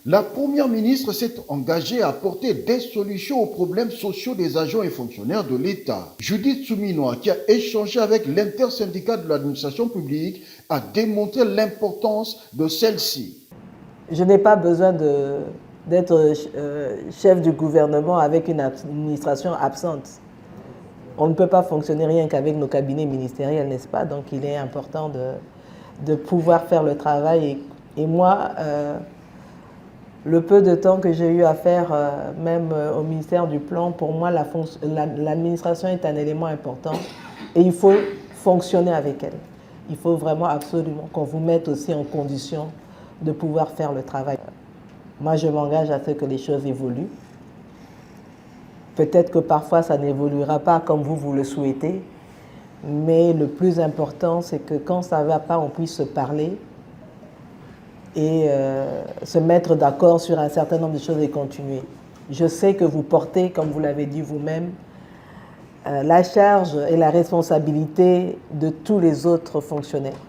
La Première ministre s'est engagée à apporter des solutions aux problèmes sociaux des agents et fonctionnaires de l'État. Judith Souminois, qui a échangé avec l'intersyndicat de l'administration publique, a démontré l'importance de celle-ci. Je n'ai pas besoin d'être chef du gouvernement avec une administration absente. On ne peut pas fonctionner rien qu'avec nos cabinets ministériels, n'est-ce pas? Donc il est important de pouvoir faire le travail. Et moi, le peu de temps que j'ai eu à faire, même au ministère du Plan, pour moi, l'administration est un élément important et il faut fonctionner avec elle. Il faut vraiment absolument qu'on vous mette aussi en condition de pouvoir faire le travail. Moi, je m'engage à ce que les choses évoluent. Peut-être que parfois, ça n'évoluera pas comme vous le souhaitez, mais le plus important, c'est que quand ça ne va pas, on puisse se parler et se mettre d'accord sur un certain nombre de choses et continuer. Je sais que vous portez, comme vous l'avez dit vous-même, la charge et la responsabilité de tous les autres fonctionnaires.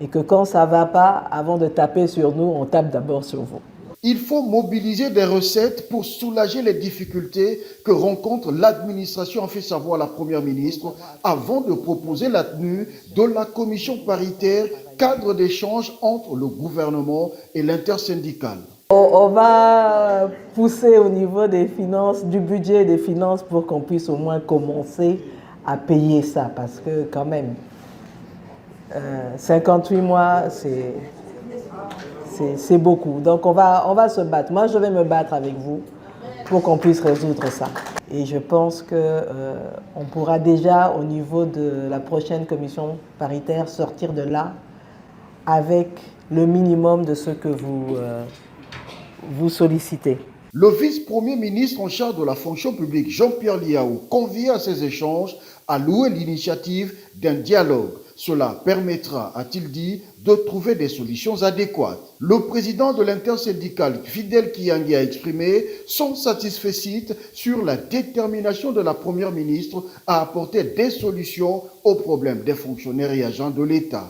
Et que quand ça ne va pas, avant de taper sur nous, on tape d'abord sur vous. Il faut mobiliser des recettes pour soulager les difficultés que rencontre l'administration, a fait savoir la Première ministre, avant de proposer la tenue de la commission paritaire cadre d'échange entre le gouvernement et l'intersyndicale. On va pousser au niveau des finances, du budget et des finances pour qu'on puisse au moins commencer à payer ça, parce que quand même, 58 mois, c'est beaucoup. Donc on va se battre. Moi, je vais me battre avec vous pour qu'on puisse résoudre ça. Et je pense qu'on pourra déjà, au niveau de la prochaine commission paritaire, sortir de là avec le minimum de ce que vous sollicitez. Le vice-premier ministre en charge de la fonction publique, Jean-Pierre Liaou, convie à ces échanges à louer l'initiative d'un dialogue. Cela permettra, a-t-il dit, de trouver des solutions adéquates. Le président de l'intersyndicale, Fidèle Kiyangi, a exprimé son satisfecit sur la détermination de la Première ministre à apporter des solutions aux problèmes des fonctionnaires et agents de l'État.